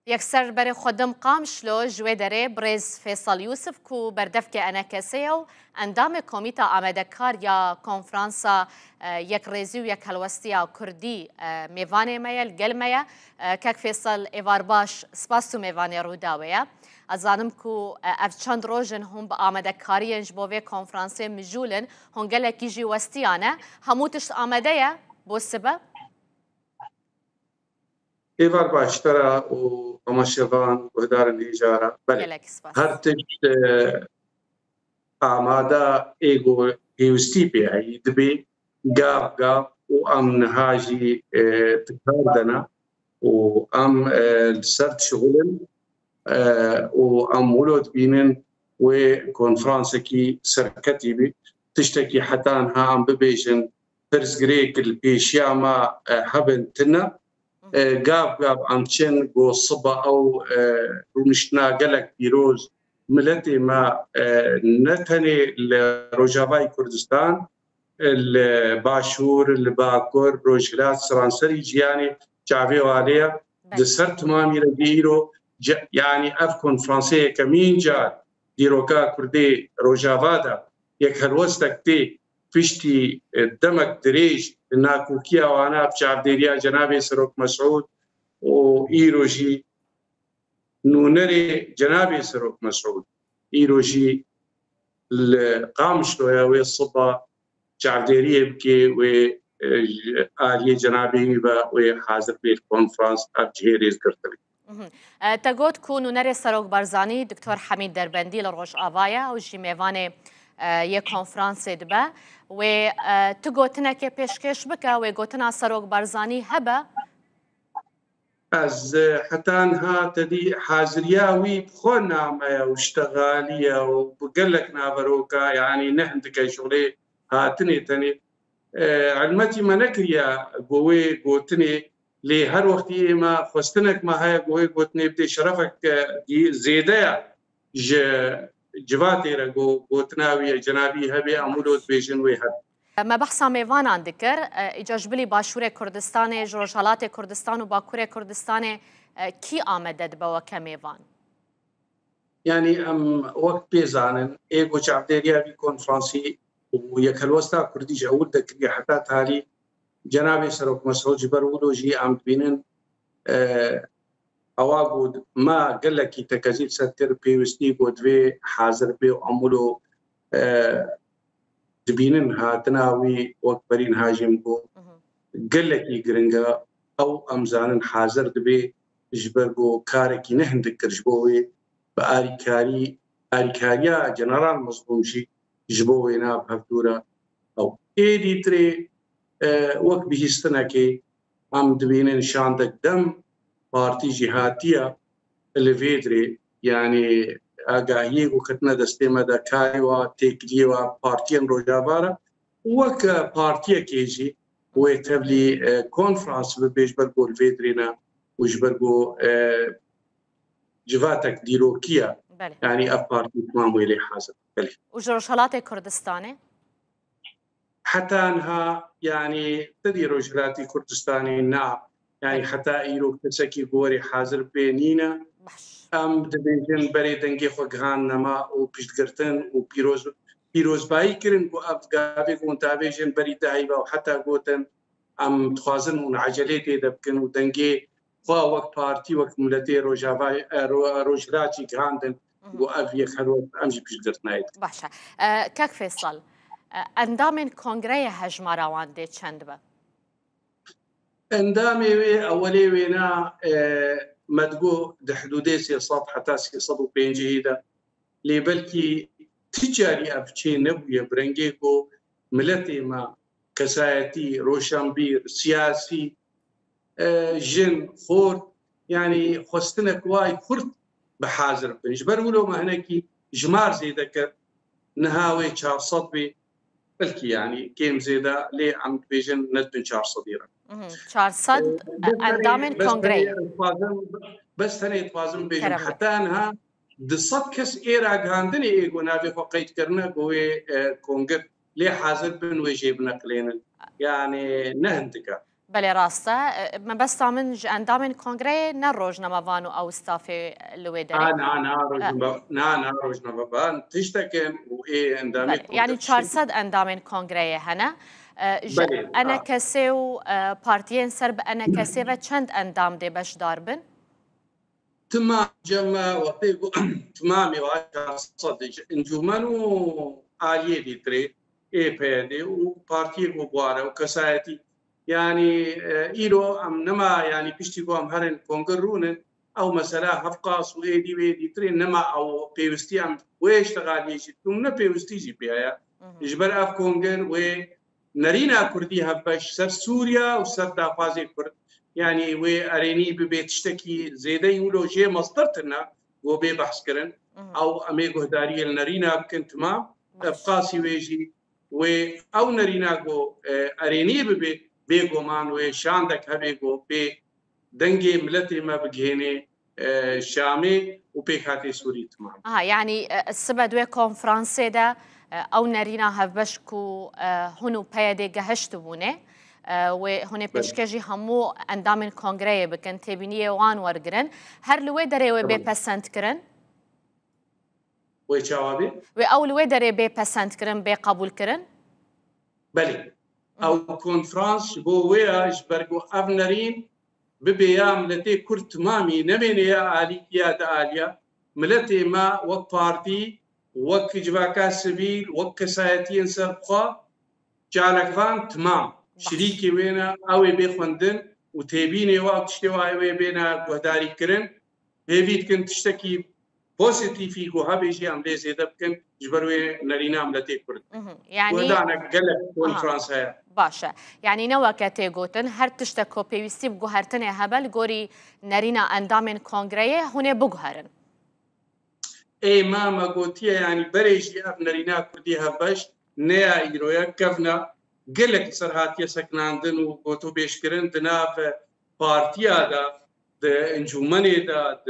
يكسر بري خدم قامشلو جوي داري بريز فيصل يوسف كو بردفك أنا كسيو اندام كوميتا آمدكار يا كونفرانسا يك ريزيو يك هلوستيا كردي ميفاني مايا القل مايا كاك فيصل إيوار باش سباسو ميفاني روداويا أزانم كو اف چند روجن هم بآمدكاري جبوه كونفرانسي مجولن هون قلك يجي وستيانا هموتش آمدية بو السبب إيفار باشترا وقماشيفان وهدار الإجارة بل هرتج آمادا إيغو هيوستيبي هاي دبي قاب وأم نهاجي تكاردنا وأم السرد شغلن وأم ولد بينن وكونفرانسكي سركتي بي تشتكي حتى أنها أم ببيجن فرز غريك البيشياما هبنتنا قاب عمشن جو صبا أو رمشنا قلق بيروز ملتي ما نتني لروجافاي كردستان الباشور الباكور روجلات سرانسري جياني جافي واليا دسرت مامي رديرو يعني أف كونفرانسية كمين جار ديروكا كردي روجافادا يك هلوستك تي فشتي دمك دريج ناكوكيا وانا بشعب ديريا جنابي سروك مسعود وإيروجي نونري جنابي سروك مسعود إيروجي القامشلو يا وي الصبا شعب ديريا بكي و آلية جنابي وحاضر بالكونفرانس أبجهيريز كرتبي تقول كونو نري سروك برزاني دكتور حميد دربندي لروش آفايا وجي ميفاني یک کنفرانس دبا و تو گوتنا که پیشکش بکا و گوتنا سروک برزانی هبا از حتی انها تدی حاضریاوی بخون نامه و اشتغالیه و بقلك نابروكا يعني نهندك شغلي هاتني تني علمتي ما نكريا قوي قوتني لي هر وقت ما خستنك ما هي قوي قوتني بدي شرفك زيدة جواتي رجو بوتناوي جنابي هبي أمولود بيجن ويهب. ما بحثا ميوان عن ذكر إجاجبلي باشور كردستان جروشالات كردستان وباكور كردستان كي آمدد بوا كميوان؟ يعني وقت بيزانن إيجو شعبديريا في كونفرانسي ويكلوستا كردي جاول دكري حتى تالي جنابي سروك مسعود جبرولوجي عم بينن أواجد ما قال لك تكازيل ستر بيوستي قدوي حاضر بي وعملوا دبينن هاتناوي وكبرين هاجم بو قال لك يقرنجا أو أمزان حاضر دبي جبرجو كاركي نهندك جبوي بأريكاريا جنرال مظلوم شي جبوي ناب هفتورة أو إيدي تري وقت بيستناكي أم دبينن شاندك دم بارتي جهاتية اللي فيدري يعني آگاهی وكتنا دستي مدى كايوا تيكليوا بارتيان روجافارا وك بارتيا كيجي ويتبلي كونفرانس بيجبرقو الفيدرينا وجبرقو جفاتك ديروكيا يعني اف بارتي تمام ويلي حاضر وجروشالات كردستاني حتى انها يعني تدي روجلاتي كردستاني نعم يعني حتى ايرو كسكي غوري حاضر بينينا ام دبيجن بري دنگي خوغان نما او بيشتگرتن او بيروز باي كرن كو افغابي كون تابيجن بري دايبا وحتى غوتن ام تخازن ون عجلتي دبكن ودنگي خوا وقت بارتي وقت ملتي روجافاي روجراتي غاندن و افي خلو امجي بيشتگرتنايت باشا كاك فيصل اندام كونغري هجمارا واندي چند اندامي اولي وينا مدقو دحدودي سيصاب حتى سيصابو بينجيدا لي بلكي تجاري افشي نبويا برنجيكو ملتي ما كسايتي روشنبير سياسي جن خور يعني خستنك واي خرت بحاضر بنجبر ولو ما هناكي جمار زي ذكر نهاوي شار صبي بلكي يعني كيم زيدا لي عم بيجن ندن شار صديرة 400 اندام كونغري بس هني يتوازن بيجن حتى انها دصت كس ايرا غاندني ايغو نافي فقيت كرنا قوي كونغر لي حاضر بن ويجيب نقلين يعني نهندك بله راسته ما بس من اندام کنگره نه روزنامه وانو او استاف لویدری نه روزنامه وان تشتكن و ايه اندامي بله يعني 400 اندام کنگره هنه انا کسی و پارتیین سرب انا کسی و چند اندام ده باش داربن تمام جمع وطيقو تمامي وعشر صدق انجمنو عالية دي تري ايه بيدي وبارتيقو بوارا وكسايتي يعني إيرو أم نما يعني بيشتيقو أم هرن كونغرونن أو مثلا هفقاس وإيدي وإيدي تري نما أو بيوستي أم ويشتغال يجي تم بيوستي جي بيها يجبر أف كونغر ونرينا كردي هفبش سر سوريا وسر دافازي كرد يعني وأريني ببيت تشتكي زيدا يقولوا جي مصدرتنا وبي بحث كرن أو أميقو هداري النرينا بكن تمام بقاسي ويجي أو نرينا جو أريني ببي بيجو مان وشاندك هبيجو بي دنجي ملتي ما بجهني شامي وبيخاتي سوري تمام. يعني السبب دوي كونفرانسي دا أو نرينا هفبشكو هنو بيدي جهشتبونه وهنا بيشكجي همو اندام الكونغريه بكن تبينيه وان ورجرن هر لوي دري وبي بسنت كرن ويشاوبي او لوي دري بي بسنت كرن بي قبول كرن بلي او كونفرانس بو ويا اجبرغو افنرين ببيام لتي كرت مامي نبين يا الي يا داليا ملتي ما وبارتي وك جباكا سبيل وك سايتين سرقا جالك فان تمام شريكي وينا اوي بيخوندن وتبيني وقت اشتوا اوي بينا قهداري كرن هيفيد كنت تشتكي بوزيتيفي جو هابيجي عملي زيدا بكن جبروي نرينا عملتي كرد يعني ودانا قلق كونفرانس هيا باشا يعني نوا كاتيغوتن هر تشتكو بيوستي بقهرتن هبل غوري نرينا اندامن كونغريه هنا بقهرن اي ماما قوتيه يعني بريجي اب نرينا كردي هبش نيا ايرويا كفنا قلق سرهاتي سكناندن وقوتو بيشكرن دناف بارتيا دا انجمني دا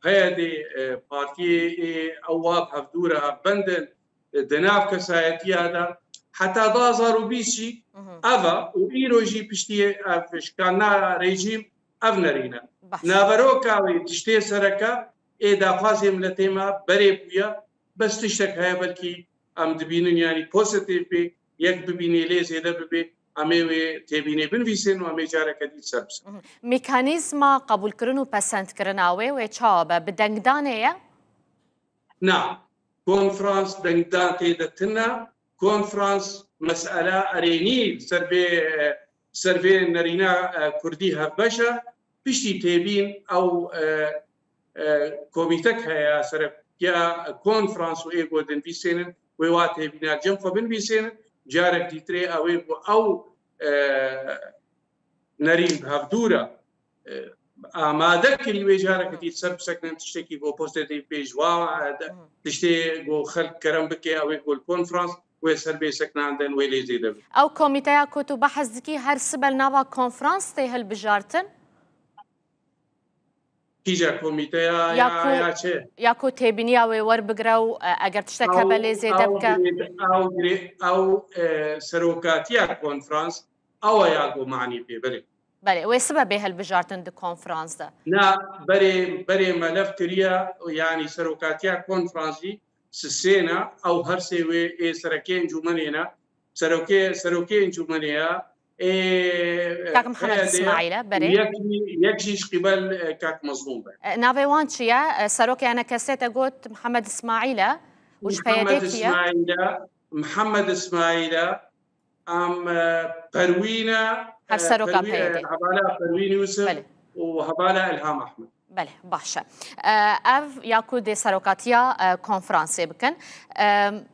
بيدي بارتي اواب هفدورها بندن دناف كسايتي دا حتى دازارو بيشي افا وايروجي بشتي افشكانا ريجيم افنرينا نافروكا تشتي سركا اذا فازي ملتيما بري بويا بس تشتك هاي بلكي ام دبينن يعني بوزيتيف بي يك ببيني لي زيدا ببي امي تبيني بنفيسن وامي جارك دي سبس ميكانيزما قبول كرنو بسنت كرناوي ويتشابا بدنگدانيا نعم كونفرانس دنگدان تيدتنا كونفرانس مسألة أريني سربي نرينا كردي هبشة بشتي تبين أو كوميتك هيا سرب يا كونفرانس وإيجو دنفيسن ويواتي بنا جنفة بنفيسن جارك ديتري أو نرين بهفدورة ما ذكري وجارك دي سرب سكن تشتكي جو بوزيتيف بيجوا تشتي جو خلق كرم بكي أو يقول كونفرانس وسربي سكن عندن ويلي زيدا أو كوميتايا كتو بحث ذكي هر سبل نوا كونفرانس تيهل بجارتن كيجا كوميتايا يا شيء ياكو تبينيا ويور بقراو اگر تشتكى بلي زيدا بكا او سروكاتيا كونفرانس او ياكو معني بي بلي وسبب به البجارتن دي كونفرانس ده لا بري ملف كريا يعني سروكاتيا كونفرانسي سسينا او هرسي اي سركين جمانينا سروكين جمانيا كاك محمد اسماعيل بري يكجيش قبل كاك مظلوم نافي وانشيا سروكي انا كسيت قلت محمد اسماعيل وش محمد اسماعيل ام بروينا هر سروكا بيدي هبالا بروين يوسف وهبالا الهام احمد بله باشا اف ياكو دي سروكاتيا كونفرانسي بكن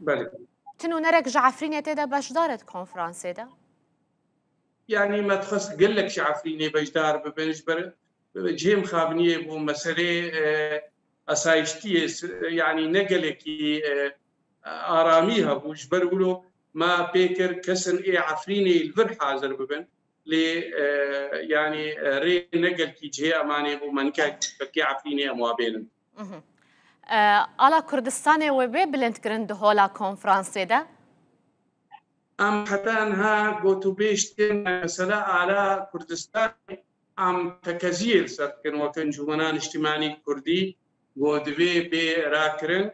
بله تنو نرك جعفرين تيدا باش دارت كونفرانسي ده يعني ما تخص قال لك شعفريني بجدار ببنجبر جيم خابنيه بو مساله اسايشتي يعني نقلكي اراميها بوجبر ولو ما بيكر كسن اي عفريني الفرح حاضر ببن لي يعني ري نقل كي جهه اماني بو منكا بكي عفريني اموابين على كردستان وبي بلنت كرند هولا كونفرانسي ده ام حتى انها قوتو بيشتن مثلا على كردستان ام تكزير سركن وكن جمنان اجتماعي كردي قودوي براكرن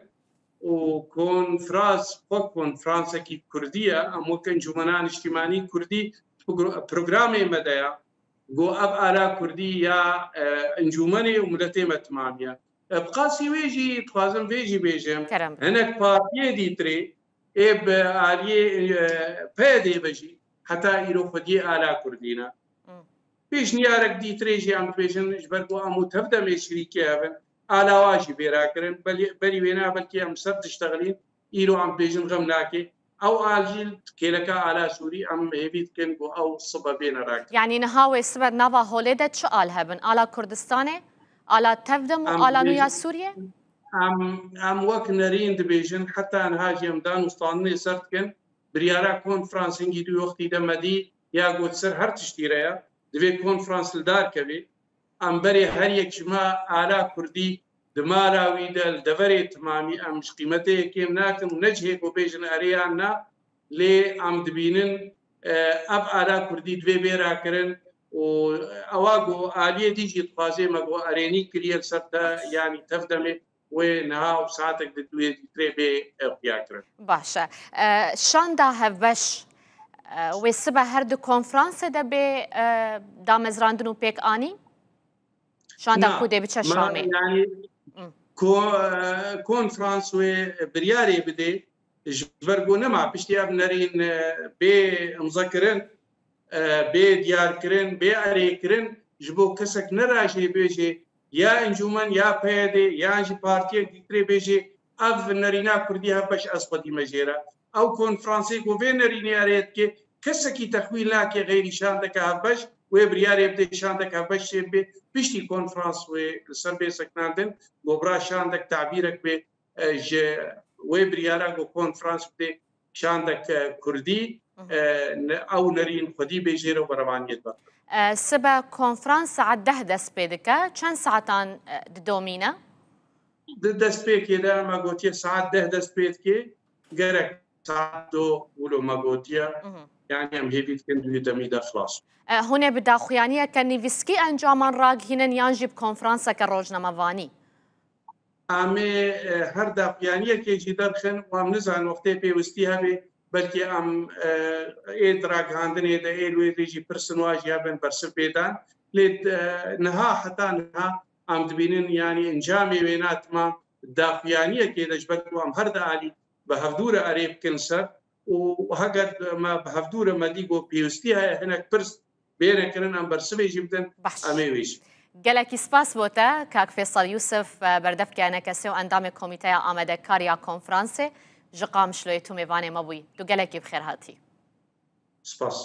وكون فراس فكون فرنسا كي كردية ام وكن جمنان اجتماعي كردي برنامج مدايا جو اب على كردي يا انجومني وملتي متمامية بقاسي ويجي تخازم ويجي بيجم هناك بارتي دي تري اب علي بادي بجي حتى يرو خدي على كردينا بيش نيارك دي تريجي ام بيجن جبركو امو تبدا مي شريكي هبن على واجي بيراكرن بلي وينا بلكي ام سب تشتغلين يرو ام بيجن غمناكي او الجيل كيلكا على سوري ام هيبيت كن او الصبابين راك يعني نهاوي سبب نافا هوليدت شو قال هبن على كردستاني على تفدم وعلى نويا سوريا ام وك نرين دبيجن حتى انهاجي مدان وسطاني سرتكن بريارا كونفرانسنجي دو وقتي دمدي يا قوت سر هر تشتيريا دبي كونفرانس لدار كبي ام بري هر يك جما على كردي دماراوي دل دفري تمامي ام مش قيمته كيم ناكم نجهك وبيجن اريانا لي ام دبينن اب على كردي دبي بيرا كرن و اواغو عليه ديجي تقازي مغو اريني كريال سرتا يعني تفدمي ونها وساعتك دوي تري بياكرن باشا شان دا هفبش وسبا هردو كونفرانس دا بي دا مزراندنو بيك اني شان دا كودي بچا شامي يعني كونفرانس و برياري بدي جبرغو نما بشتي ابنرين بي مذكرن بي ديار كرن بي اري كرن جبو كسك نراجي بيجي يا انجومن يا بيدي يا انجي بارتي ديتري بيجي اف نرينا كرديها باش اسبدي مجيرا او كونفرانسي كو فينريني اريت كي كسكي تخويل لاكي غير شاندك هبش وبرياري بدي شاندك هبش بيشتي كونفرانس وسربي سكناندن وبرا شاندك تعبيرك ب وبريارا كونفرانس بدي شاندك كردي او نرين خدي بيجيرو بربانيت بقى سبا كونفرانس عده دست بيدكا كان ساعتان دومينا دست بيد كده ما قلت ساعات ده دست بيد كي غيرك ساعات دو ولو ما قلت يعني ام هيبيت كندو يدمي خلاص هنا بدا خويانيه كنيفسكي انجامان راق هنا ينجب كونفرانسا كروجنا مافاني امي هر دافيانيه كي جدرخن وام نزان وقتي بيوستي هبي بلكي ام ادراك هاندني دا ايلوي ديجي برسوناج يابن برسبيدان ليد نها حتى نها ام دبينين يعني انجامي بينات ما دافيانيه كي دجبت وام هر دالي بهفدوره اريب كنسر وهقد ما بهفدوره ما ديغو بيوستي هناك برس بين كرن ام برسبي جبدن امي ويش گەلێکی سپاس بۆتە کاک فێسەڵ یوسف بەردەفکیانە کەسێ و ئەندامی کۆمیتەیە ئامادەکاریە کۆنفرانسێ ژقام شلۆی تو میوانێ مەبووی دوو گەلێکی بخێر هاتی سپاس